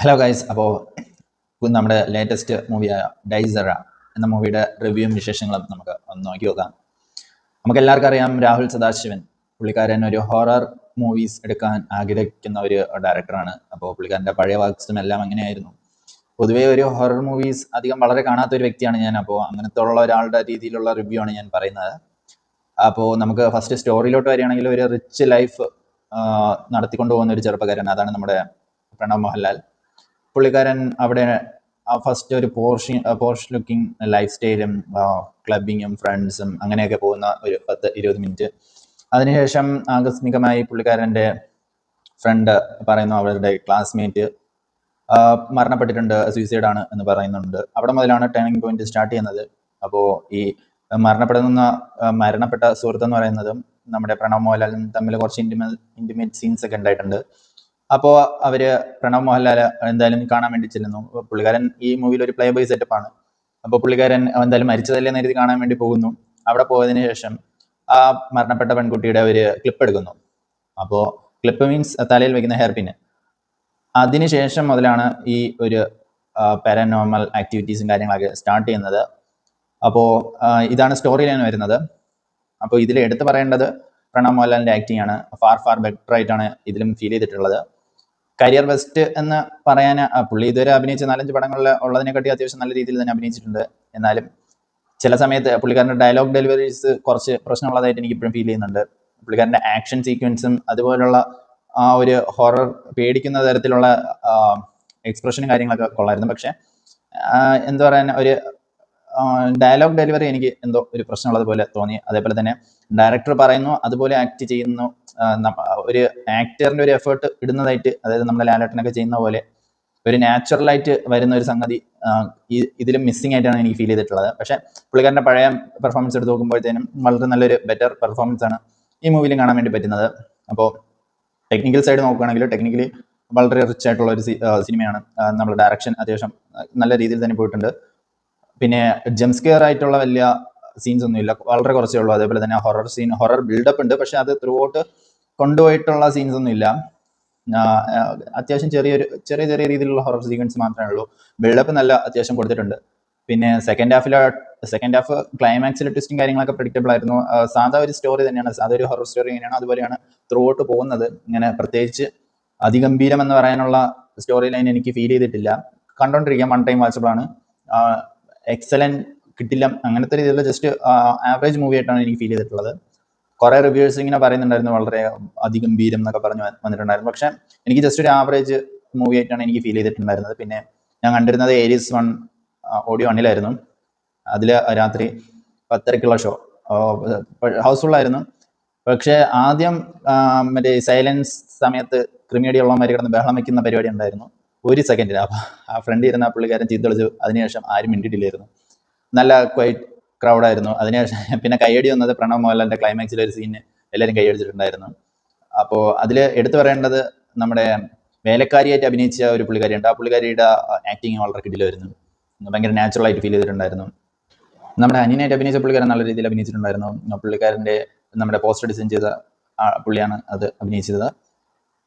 Hello guys. അപ്പോൾ നമ്മുടെ latest മൂവിയായ ഡൈസറ എന്ന മൂവിയുടെ റിവ്യൂവും വിശേഷങ്ങളും നമുക്ക് ഒന്ന് നോക്കി നോക്കാം. നമുക്ക് എല്ലാവർക്കും അറിയാം, രാഹുൽ സദാശിവൻ പുള്ളിക്കാരൻ ഒരു ഹൊറർ മൂവീസ് എടുക്കാൻ ആഗ്രഹിക്കുന്ന ഒരു ഡയറക്ടറാണ്. അപ്പോൾ പുള്ളിക്കാരൻ്റെ പഴയ വർക്ക്സും എല്ലാം അങ്ങനെയായിരുന്നു. പൊതുവേ ഒരു ഹൊറർ മൂവീസ് അധികം വളരെ കാണാത്ത ഒരു വ്യക്തിയാണ് ഞാൻ. അപ്പോൾ അങ്ങനത്തെ ഉള്ള ഒരാളുടെ രീതിയിലുള്ള റിവ്യൂ ആണ് ഞാൻ പറയുന്നത്. അപ്പോൾ നമുക്ക് ഫസ്റ്റ് സ്റ്റോറിയിലോട്ട് വരികയാണെങ്കിൽ, ഒരു റിച്ച് ലൈഫ് നടത്തിക്കൊണ്ടു പോകുന്ന ഒരു ചെറുപ്പക്കാരൻ, അതാണ് നമ്മുടെ പ്രണവ് മോഹൻലാൽ. പുള്ളിക്കാരൻ അവിടെ ഫസ്റ്റ് ഒരു പോർഷ് ലുക്കിംഗ് ലൈഫ് സ്റ്റൈലും ക്ലബിങ്ങും ഫ്രണ്ട്സും അങ്ങനെയൊക്കെ പോകുന്ന ഒരു 10-20 മിനിറ്റ്. അതിനുശേഷം ആകസ്മികമായി പുള്ളിക്കാരൻ്റെ ഫ്രണ്ട് പറയുന്നു അവരുടെ ക്ലാസ്മേറ്റ് മരണപ്പെട്ടിട്ടുണ്ട്, സൂയിസൈഡാണ് എന്ന് പറയുന്നുണ്ട്. അവിടെ മുതലാണ് ടേണിംഗ് പോയിന്റ് സ്റ്റാർട്ട് ചെയ്യുന്നത്. അപ്പോൾ ഈ മരണപ്പെട്ട സുഹൃത്ത് എന്ന് പറയുന്നതും നമ്മുടെ പ്രണവ് മോഹൻലാലും തമ്മിൽ കുറച്ച് ഇന്റിമേറ്റ് സീൻസ് ഒക്കെ ഉണ്ടായിട്ടുണ്ട്. അപ്പോൾ അവര് പ്രണവ് മോഹൻലാൽ എന്തായാലും കാണാൻ വേണ്ടി ചെല്ലുന്നു. പുള്ളിക്കാരൻ ഈ മൂവിയിൽ ഒരു പ്ലേ ബോയ് സെറ്റപ്പാണ്. അപ്പോൾ പുള്ളിക്കാരൻ എന്തായാലും മരിച്ചതല്ലേ എന്ന് കരുതി കാണാൻ വേണ്ടി പോകുന്നു. അവിടെ പോയതിനു ശേഷം ആ മരണപ്പെട്ട പെൺകുട്ടിയുടെ ഒരു ക്ലിപ്പ് എടുക്കുന്നു. അപ്പോൾ ക്ലിപ്പ് മീൻസ് തലയിൽ വെക്കുന്ന ഹെയർ പിന്ന്. അതിനുശേഷം മുതലാണ് ഈ ഒരു പാരനോർമൽ ആക്ടിവിറ്റീസും കാര്യങ്ങളൊക്കെ സ്റ്റാർട്ട് ചെയ്യുന്നത്. അപ്പോൾ ഇതാണ് സ്റ്റോറി ലൈൻ വരുന്നത്. അപ്പോൾ ഇതിൽ എടുത്തു പറയേണ്ടത് പ്രണവ് മോഹൻലാലിൻ്റെ ആക്ടിങ് ആണ്. ഫാർ ബെറ്റർ ആയിട്ടാണ് ഇതിലും ഫീൽ ചെയ്തിട്ടുള്ളത്. കരിയർ ബെസ്റ്റ് എന്ന് പറയാൻ പുള്ളി ഇതുവരെ അഭിനയിച്ച 4-5 പടങ്ങളിൽ ഉള്ളതിനെക്കാട്ടി അത്യാവശ്യം നല്ല രീതിയിൽ തന്നെ അഭിനയിച്ചിട്ടുണ്ട്. എന്നാലും ചില സമയത്ത് പുള്ളിക്കാരൻ്റെ ഡയലോഗ് ഡെലിവറീസ് കുറച്ച് പ്രശ്നമുള്ളതായിട്ട് എനിക്ക് ഇപ്പോഴും ഫീൽ ചെയ്യുന്നുണ്ട്. പുള്ളിക്കാരൻ്റെ ആക്ഷൻ സീക്വൻസും അതുപോലുള്ള ആ ഒരു ഹൊറർ പേടിക്കുന്ന തരത്തിലുള്ള എക്സ്പ്രഷനും കാര്യങ്ങളൊക്കെ കൊള്ളായിരുന്നു. പക്ഷെ എന്താ പറയാൻ, ഒരു ഡയലോഗ് ഡെലിവറി എനിക്ക് എന്തോ ഒരു പ്രശ്നമുള്ളത് പോലെ തോന്നി. അതേപോലെ തന്നെ ഡയറക്ടർ പറയുന്നു അതുപോലെ ആക്ട് ചെയ്യുന്നു. ഒരു ആക്ടറിന്റെ ഒരു എഫേർട്ട് ഇടുന്നതായിട്ട്, അതായത് നമ്മുടെ ലാലേട്ടനൊക്കെ ചെയ്യുന്ന പോലെ ഒരു നാച്ചുറലായിട്ട് വരുന്ന ഒരു സംഗതി ഇതിലും മിസ്സിംഗ് ആയിട്ടാണ് എനിക്ക് ഫീൽ ചെയ്തിട്ടുള്ളത്. പക്ഷെ പുള്ളിക്കാരൻ്റെ പഴയ പെർഫോമൻസ് എടുത്ത് നോക്കുമ്പോഴത്തേനും വളരെ നല്ലൊരു ബെറ്റർ പെർഫോമൻസ് ആണ് ഈ മൂവിയിലും കാണാൻ വേണ്ടി പറ്റുന്നത്. അപ്പോൾ ടെക്നിക്കൽ സൈഡ് നോക്കുകയാണെങ്കിൽ ടെക്നിക്കലി വളരെ റിച്ച് ആയിട്ടുള്ള ഒരു സിനിമയാണ്. നമ്മുടെ ഡയറക്ഷൻ അത്യാവശ്യം നല്ല രീതിയിൽ തന്നെ പോയിട്ടുണ്ട്. പിന്നെ ജംസ്കെയർ ആയിട്ടുള്ള വലിയ സീൻസ് ഒന്നുമില്ല, വളരെ കുറച്ചേ ഉള്ളൂ. അതേപോലെ തന്നെ ഹൊറർ ബിൽഡപ്പ് ഉണ്ട്, പക്ഷെ അത് ത്രൂ ഔട്ട് കൊണ്ടുപോയിട്ടുള്ള സീൻസ് ഒന്നും ഇല്ല. അത്യാവശ്യം ചെറിയ രീതിയിലുള്ള ഹൊറർ സീക്വൻസ് മാത്രമേ ഉള്ളൂ. ബിൽഡപ്പ് നല്ല അത്യാവശ്യം കൊടുത്തിട്ടുണ്ട്. പിന്നെ സെക്കൻഡ് ഹാഫ് ക്ലൈമാക്സിൽ ട്വിസ്റ്റും കാര്യങ്ങളൊക്കെ പ്രെഡിക്റ്റബിൾ ആയിരുന്നു. സാധാ ഒരു സ്റ്റോറി തന്നെയാണ്, സാധാ ഒരു ഹൊറർ സ്റ്റോറി എങ്ങനെയാണ് അതുപോലെയാണ് ത്രൂ ഔട്ട് പോകുന്നത്. ഇങ്ങനെ പ്രത്യേകിച്ച് അതിഗംഭീരം എന്ന് പറയാനുള്ള സ്റ്റോറി ലൈൻ എനിക്ക് ഫീൽ ചെയ്തിട്ടില്ല. കണ്ടോണ്ടിരിക്കാം, വൺ ടൈം വാച്ചബിൾ ആണ്. എക്സലന്റ് കിട്ടില്ല അങ്ങനത്തെ രീതിയിലുള്ള ജസ്റ്റ് ആവറേജ് മൂവി ആയിട്ടാണ് എനിക്ക് ഫീൽ ചെയ്തിട്ടുള്ളത്. കുറെ റിവ്യൂസ് ഇങ്ങനെ പറയുന്നുണ്ടായിരുന്നു വളരെ അതിഗംഭീരം എന്നൊക്കെ പറഞ്ഞ് വന്നിട്ടുണ്ടായിരുന്നു. പക്ഷെ എനിക്ക് ജസ്റ്റ് ഒരു ആവറേജ് മൂവി ആയിട്ടാണ് എനിക്ക് ഫീൽ ചെയ്തിട്ടുണ്ടായിരുന്നത്. പിന്നെ ഞാൻ കണ്ടിരുന്നത് ഏരീസ് 1 ഓഡിയോ 1-ലായിരുന്നു. അതിൽ രാത്രി 10:30-ക്കുള്ള ഷോ ഹൗസ്ഫുൾ ആയിരുന്നു. പക്ഷെ ആദ്യം മറ്റേ സൈലൻസ് സമയത്ത് ക്രിമിനടി ഉള്ളമാര് കിടന്ന് ബഹളം വയ്ക്കുന്ന പരിപാടി ഉണ്ടായിരുന്നു 1 സെക്കൻഡിന്. അപ്പോൾ ആ ഫ്രണ്ട് ഇരുന്ന പുള്ളിക്കാരൻ ചീത്ത വിളിച്ചു. അതിനുശേഷം ആരും മിണ്ടിയിട്ടില്ലായിരുന്നു. നല്ല ക്വൈറ്റ് ക്രൗഡായിരുന്നു. അതിനുശേഷം പിന്നെ കയ്യടി വന്നത് പ്രണവ് മോഹൻലാലിന്റെ ക്ലൈമാക്സിലെ ഒരു സീന് എല്ലാവരും കൈയടിച്ചിട്ടുണ്ടായിരുന്നു. അപ്പോൾ അതിൽ എടുത്തു പറയേണ്ടത് നമ്മുടെ വേലക്കാരിയായിട്ട് അഭിനയിച്ച ഒരു പുള്ളിക്കാരിയുണ്ട്. ആ പുള്ളിക്കാരിയുടെ ആക്ടിങ് വളരെ കിടിലായിരുന്നു. ഭയങ്കര നാച്ചുറൽ ആയിട്ട് ഫീൽ ചെയ്തിട്ടുണ്ടായിരുന്നു. നമ്മുടെ അനിയനായിട്ട് അഭിനയിച്ച പുള്ളിക്കാരൻ നല്ല രീതിയിൽ അഭിനയിച്ചിട്ടുണ്ടായിരുന്നു. പുള്ളിക്കാരൻ്റെ നമ്മുടെ പോസ്റ്റർ ഡിസൈൻ ചെയ്ത പുള്ളിയാണ് അത് അഭിനയിച്ചത്.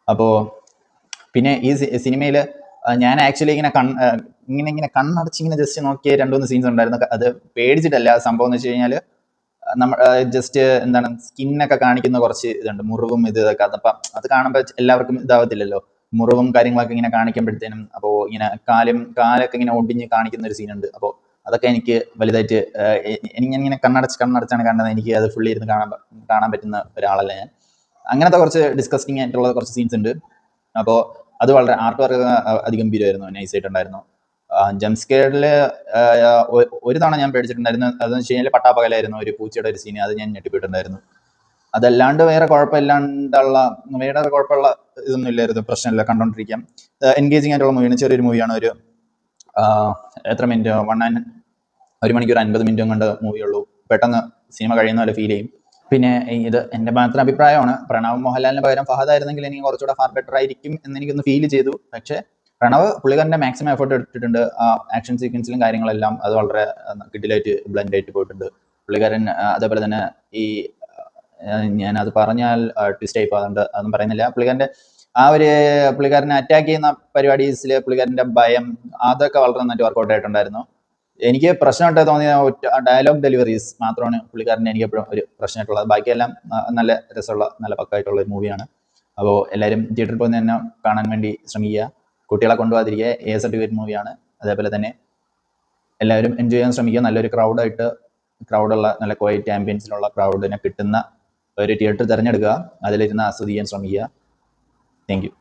അപ്പോൾ പിന്നെ ഈ സിനിമയിൽ ഞാൻ ആക്ച്വലി ഇങ്ങനെ കണ്ണടച്ച് ഇങ്ങനെ ജസ്റ്റ് നോക്കിയ 2-3 സീൻസ് ഉണ്ടായിരുന്നു. അത് പേടിച്ചിട്ടല്ല. സംഭവം എന്ന് വെച്ച് കഴിഞ്ഞാൽ ജസ്റ്റ് എന്താണ്, സ്കിന്നൊക്കെ കാണിക്കുന്ന കുറച്ച് ഇതുണ്ട്, മുറിവും ഇതൊക്കെ. അപ്പം അത് കാണുമ്പോൾ എല്ലാവർക്കും ഇതാവത്തില്ലല്ലോ, മുറിവും കാര്യങ്ങളൊക്കെ ഇങ്ങനെ കാണിക്കുമ്പോഴത്തേനും. അപ്പോൾ ഇങ്ങനെ കാലൊക്കെ ഇങ്ങനെ ഒടിഞ്ഞ് കാണിക്കുന്ന ഒരു സീനുണ്ട്. അപ്പോൾ അതൊക്കെ എനിക്ക് വലുതായിട്ട് എനിക്കിങ്ങനെ കണ്ണടച്ചാണ് കാണുന്നത്. എനിക്ക് അത് ഫുള്ളി ഇരുന്ന് കാണാൻ പറ്റുന്ന ഒരാളല്ല ഞാൻ. അങ്ങനത്തെ കുറച്ച് ഡിസ്കസ്റ്റിംഗ് ആയിട്ടുള്ള കുറച്ച് സീൻസ് ഉണ്ട്. അപ്പോൾ അത് വളരെ ആർട്ട് വർക്ക് അതിഗംഭീരമായിരുന്നു, നൈസായിട്ടുണ്ടായിരുന്നു. ജംസ്കെയറിൽ ഒരു തവണ ഞാൻ പേടിച്ചിട്ടുണ്ടായിരുന്നു. അതെന്ന് വെച്ച് കഴിഞ്ഞാൽ പട്ടാപ്പകലായിരുന്നു ഒരു പൂച്ചയുടെ ഒരു സീന്, അത് ഞാൻ ഞെട്ടിപ്പോയിട്ടുണ്ടായിരുന്നു. അതല്ലാണ്ട് വേറെ കുഴപ്പമുള്ള ഇതൊന്നും ഇല്ലായിരുന്നു, പ്രശ്നമില്ല, കണ്ടോണ്ടിരിക്കാം. എൻഗേജിങ് ആയിട്ടുള്ള മൂവിയാണ്, ചെറിയൊരു മൂവിയാണ്. ഒരു എത്ര മിനിറ്റ്, 1 മണിക്കൂർ 50 മിനിറ്റും കൊണ്ട് മൂവിയുള്ളൂ. പെട്ടെന്ന് സിനിമ കഴിയുന്ന പോലെ ഫീൽ ചെയ്യും. പിന്നെ ഇത് എൻ്റെ മാത്രം അഭിപ്രായമാണ്. പ്രണവ് മോഹൻലാലിന് പകരം ഫഹദ് ആയിരുന്നെങ്കിൽ എനിക്ക് കുറച്ചുകൂടെ ഫാർ ബെറ്റർ ആയിരിക്കും എന്ന് എനിക്കൊന്ന് ഫീൽ ചെയ്തു. പക്ഷേ പുള്ളിക്കാരൻ്റെ മാക്സിമം എഫേർട്ട് എടുത്തിട്ടുണ്ട്. ആ ആക്ഷൻ സീക്വൻസിലും കാര്യങ്ങളെല്ലാം അത് വളരെ കിടിലായിട്ട് ബ്ലെൻഡ് ആയിട്ട് പോയിട്ടുണ്ട് പുള്ളിക്കാരൻ. അതേപോലെ തന്നെ ഈ ഞാനത് പറഞ്ഞാൽ ട്വിസ്റ്റ് ആയി പോകുന്നുണ്ട്, അതൊന്നും പറയുന്നില്ല. പുള്ളിക്കാരൻ്റെ ആ ഒരു പുള്ളിക്കാരനെ അറ്റാക്ക് ചെയ്യുന്ന പരിപാടീസിൽ പുള്ളിക്കാരൻ്റെ ഭയം അതൊക്കെ വളരെ നന്നായിട്ട് വർക്കൗട്ട് ആയിട്ടുണ്ടായിരുന്നു. എനിക്ക് പ്രശ്നമായിട്ട് തോന്നിയ ഡയലോഗ് ഡെലിവറീസ് മാത്രമാണ് പുള്ളിക്കാരനെ എനിക്ക് എപ്പോഴും ഒരു പ്രശ്നമായിട്ടുള്ളത്. ബാക്കിയെല്ലാം നല്ല രസമുള്ള നല്ല പക്കായിട്ടുള്ള ഒരു മൂവിയാണ്. അപ്പോൾ എല്ലാവരും തിയേറ്ററിൽ പോയി തന്നെ കാണാൻ വേണ്ടി ശ്രമിക്കുക. കുട്ടികളെ കൊണ്ടുപോകാതിരിക്കുക. A സർട്ടിഫിക്കറ്റ് മൂവിയാണ്. അതേപോലെ തന്നെ എല്ലാവരും എൻജോയ് ചെയ്യാൻ ശ്രമിക്കുക. നല്ലൊരു ക്രൗഡുള്ള നല്ല ക്വയറ്റ് ആംബിയൻസിലുള്ള ക്രൗഡിനെ കിട്ടുന്ന ഒരു തിയേറ്റർ തിരഞ്ഞെടുക്കുക. അതിലിരുന്ന് ആസ്വദിക്കാൻ ശ്രമിക്കുക. Thank you.